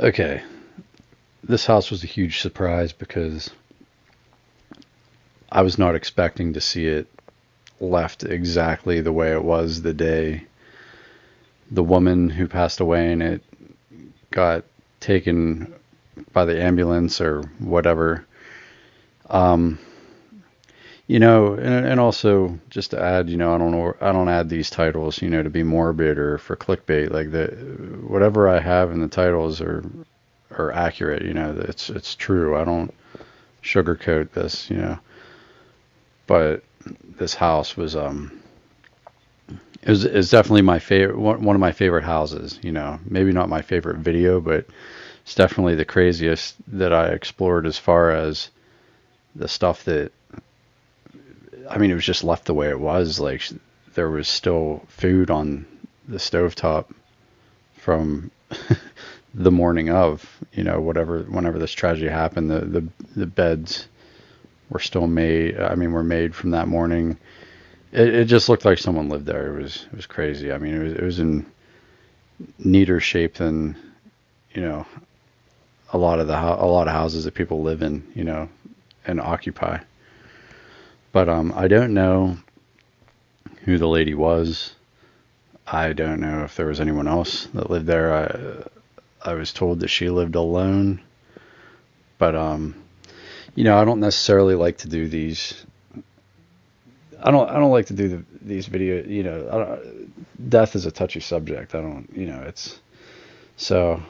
Okay, this house was a huge surprise because I was not expecting to see it left exactly the way it was the day the woman who passed away in it got taken by the ambulance or whatever. Um, and also just to add, I don't add these titles, to be morbid or for clickbait. Like the whatever I have in the titles are accurate. It's true. I don't sugarcoat this. But this house was is definitely my favorite, one of my favorite houses. Maybe not my favorite video, but it's definitely the craziest that I explored as far as the stuff that, I mean, it was just left the way it was. Like there was still food on the stovetop from the morning of, whenever this tragedy happened. The beds were still made. I mean, were made from that morning. It just looked like someone lived there. It was crazy. I mean, it was in neater shape than, you know a lot of houses that people live in, and occupy. But I don't know who the lady was. I don't know if there was anyone else that lived there. I was told that she lived alone, but I don't necessarily like to do these. I don't like to do these video. Death is a touchy subject. I don't. It's so.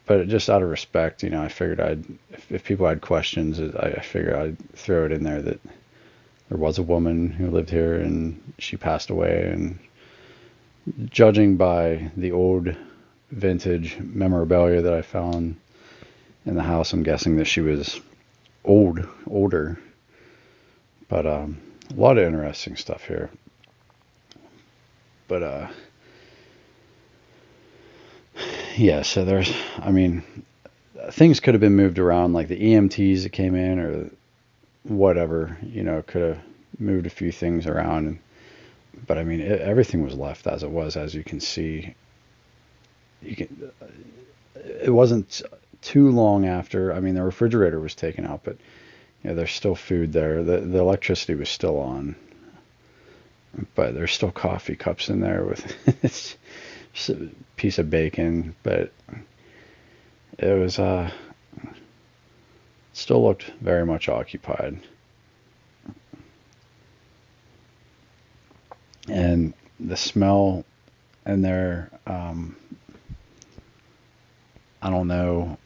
But just out of respect, I figured if people had questions, I figured I'd throw it in there that there was a woman who lived here and she passed away. And judging by the old vintage memorabilia that I found in the house, I'm guessing that she was older. But a lot of interesting stuff here. But yeah, so I mean, things could have been moved around, like the EMTs that came in or whatever, could have moved a few things around. But I mean, everything was left as it was, as you can see. It wasn't too long after. I mean, the refrigerator was taken out, but there's still food there. The electricity was still on, but there's still coffee cups in there with just a piece of bacon. But it was still looked very much occupied. And the smell in there, I don't know.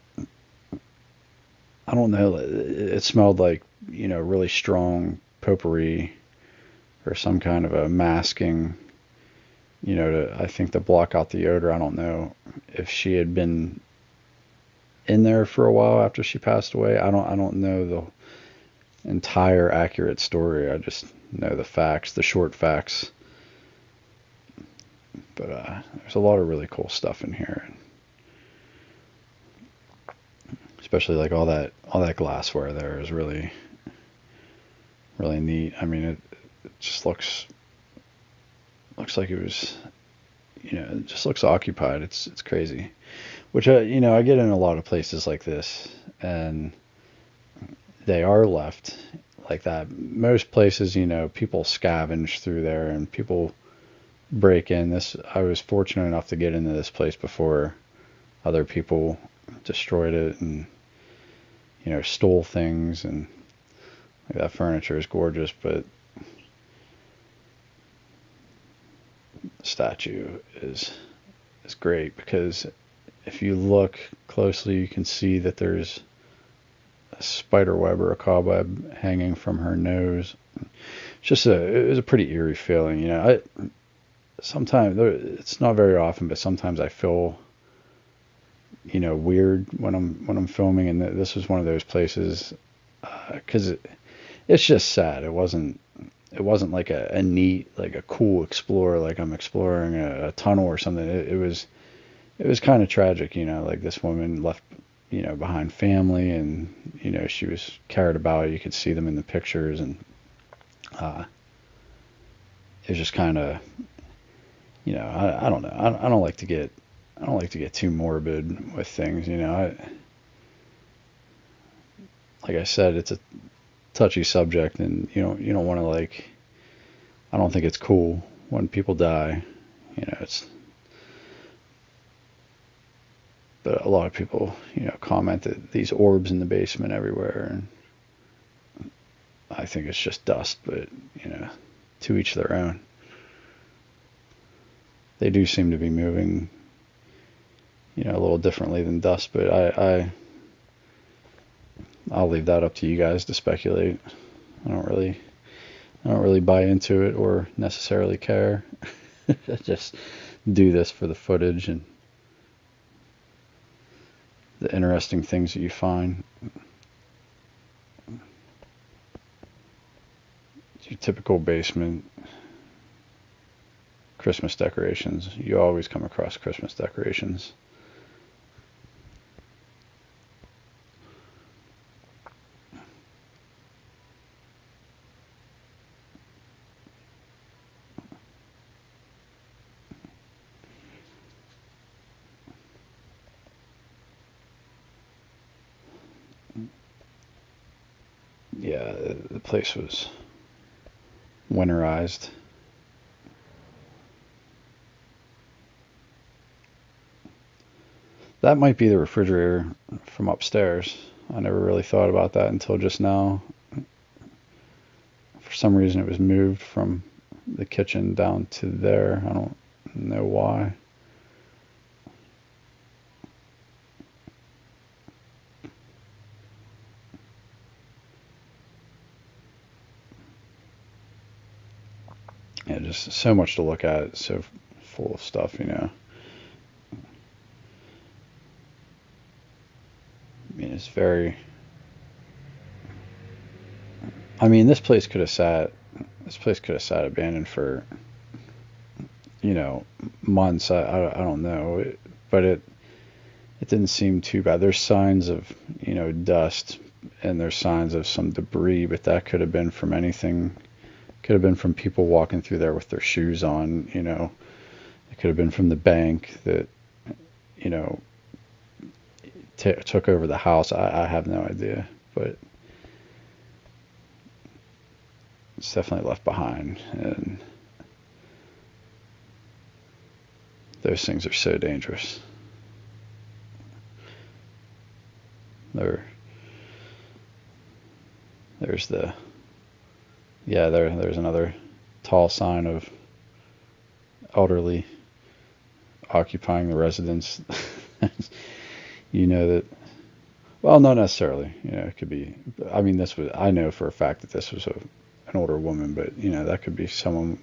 I don't know. It smelled like, really strong potpourri or some kind of a masking, I think to block out the odor. I don't know if she had been in there for a while after she passed away. I don't know the entire accurate story. I just know the facts, the short facts. But there's a lot of really cool stuff in here, especially like all that glassware there is really really neat. I mean, it just looks like it was, it just looks occupied. It's crazy. Which I get in a lot of places like this, and they are left like that. Most places, people scavenge through there and people break in. This I was fortunate enough to get into this place before other people destroyed it and stole things. And like, that furniture is gorgeous, but the statue is great because if you look closely, you can see that there's a spider web or a cobweb hanging from her nose. It was a pretty eerie feeling. Sometimes, it's not very often, but sometimes I feel, weird when I'm filming, and this was one of those places, because it's just sad. It wasn't like a neat, like a cool explorer, like I'm exploring a tunnel or something. It was kind of tragic, like this woman left, behind family, and she was cared about. You could see them in the pictures, and it was just kind of, I don't know. I don't like to get I don't like to get too morbid with things, you know. Like I said, it's a touchy subject, and you don't want to like. I don't think it's cool when people die. It's but a lot of people comment that these orbs in the basement everywhere, and I think it's just dust. But to each their own. They do seem to be moving, a little differently than dust, but I'll leave that up to you guys to speculate. I don't really buy into it or necessarily care. I just do this for the footage and the interesting things that you find. It's your typical basement. Christmas decorations. You always come across Christmas decorations. Yeah, the place was winterized. That might be the refrigerator from upstairs. I never really thought about that until just now. For some reason, it was moved from the kitchen down to there. I don't know why. Yeah, just so much to look at. It's so full of stuff. I mean, it's very. I mean, this place could have sat. This place could have sat abandoned for, months. I don't know, but it didn't seem too bad. There's signs of dust, and there's signs of some debris, but that could have been from anything. Could have been from people walking through there with their shoes on. It could have been from the bank that you know took over the house. I have no idea, but it's definitely left behind, and those things are so dangerous. There's the there's another tall sign of elderly occupying the residence. That, well, not necessarily. It could be. I mean, I know for a fact that this was an older woman, but that could be someone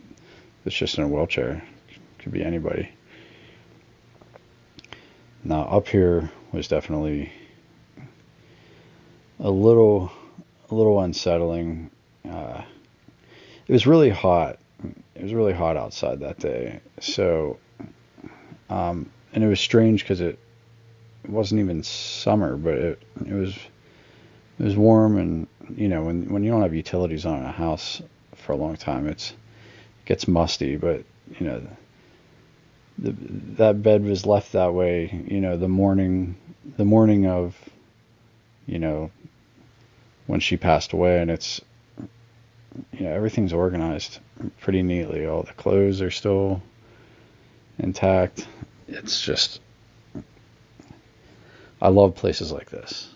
that's just in a wheelchair. It could be anybody. Now, up here was definitely a little unsettling. It was really hot. It was really hot outside that day. So, and it was strange because it wasn't even summer, but it was warm, and when you don't have utilities on in a house for a long time, it gets musty. But that bed was left that way. The morning of when she passed away, and it's everything's organized pretty neatly. All the clothes are still intact. It's just, I love places like this.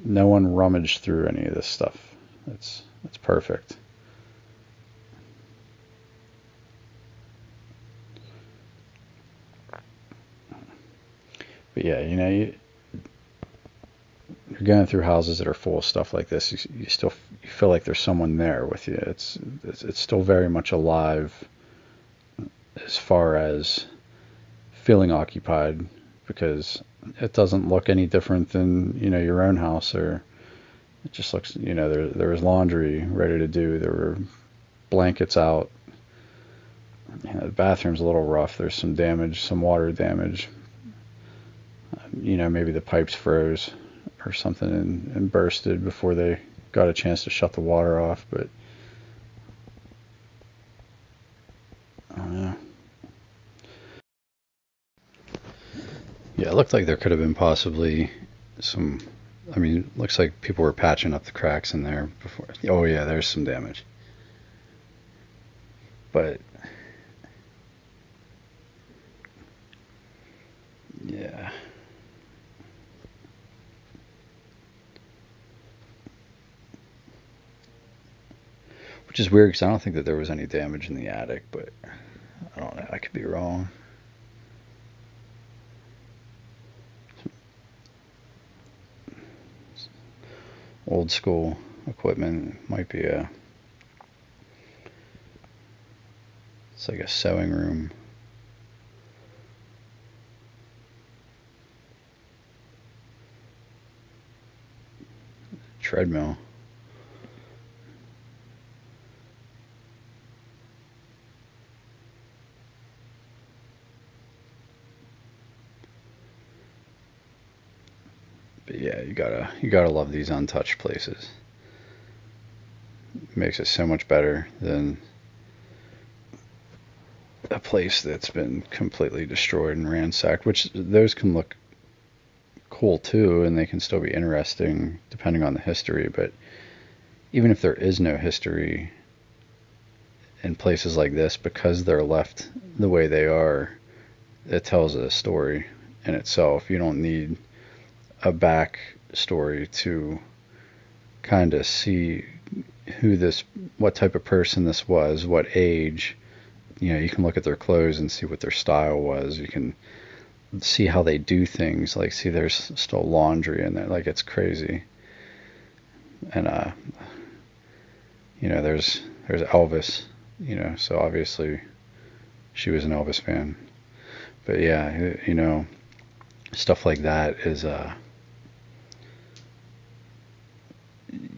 No one rummaged through any of this stuff. It's perfect. But yeah, you're going through houses that are full of stuff like this. You feel like there's someone there with you. It's still very much alive as far as feeling occupied, because it doesn't look any different than your own house, or it just looks there was laundry ready to do, there were blankets out, the bathroom's a little rough, there's some damage, some water damage, maybe the pipes froze or something and bursted before they got a chance to shut the water off, but I don't know. Yeah, it looked like there could have been possibly some. I mean, looks like people were patching up the cracks in there before. Oh yeah, there's some damage. But yeah, which is weird because I don't think that there was any damage in the attic, but I don't know. I could be wrong. Old school equipment might be a. It's like a sewing room. Treadmill. But yeah, you gotta love these untouched places. It makes it so much better than a place that's been completely destroyed and ransacked, which those can look cool too, and they can still be interesting depending on the history. But even if there is no history in places like this, because they're left the way they are, it tells a story in itself. You don't need a back story to kind of see who this, what type of person this was, what age. You know, you can look at their clothes and see what their style was. You can see how they do things. Like, see, there's still laundry in there. Like, it's crazy. And you know, there's Elvis. You know, so obviously she was an Elvis fan. But yeah, you know, stuff like that is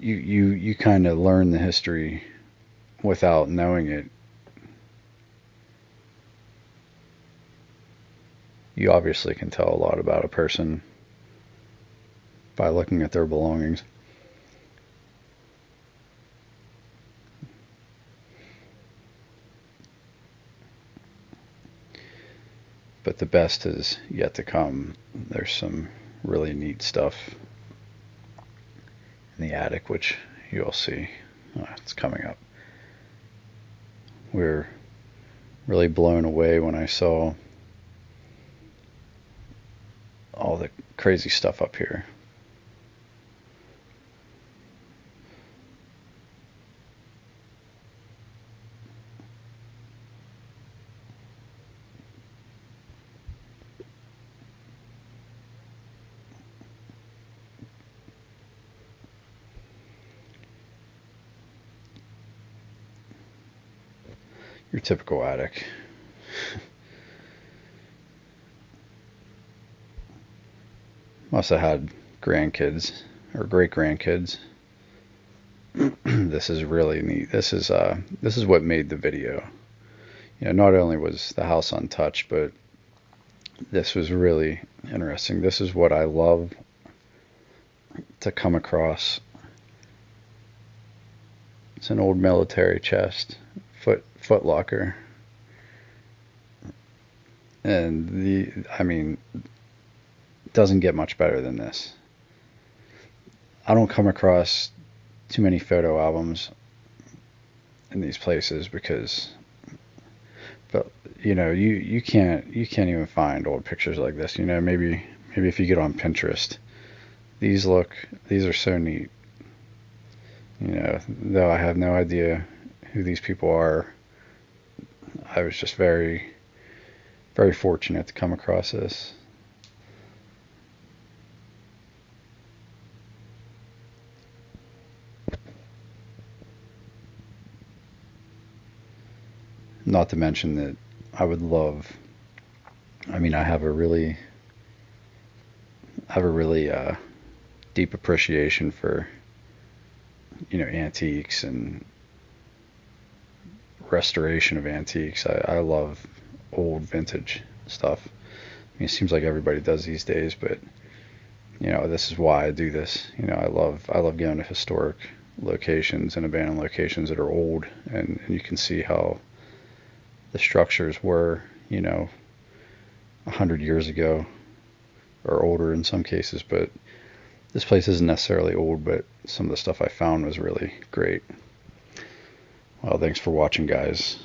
you kind of learn the history without knowing it. You obviously can tell a lot about a person by looking at their belongings. But the best is yet to come. There's some really neat stuff in the attic, which you'll see. It's coming up. We were really blown away when I saw all the crazy stuff up here. Your typical attic. Must have had grandkids or great grandkids. This is really neat. This is what made the video. You know, not only was the house untouched, but this was really interesting. This is what I love to come across. It's an old military chest, foot locker, and I mean, doesn't get much better than this. I don't come across too many photo albums in these places because, but you know, you can't even find old pictures like this. You know, maybe if you get on Pinterest, these are so neat. You know, though I have no idea who these people are, I was just very, very fortunate to come across this. Not to mention that I would love, I mean, I have a really deep appreciation for, you know, antiques and restoration of antiques. I love old vintage stuff. I mean, it seems like everybody does these days, but you know, this is why I do this. You know, I love going to historic locations and abandoned locations that are old, and you can see how the structures were, you know, 100 years ago. or older in some cases, but this place isn't necessarily old, but some of the stuff I found was really great. Well, thanks for watching, guys.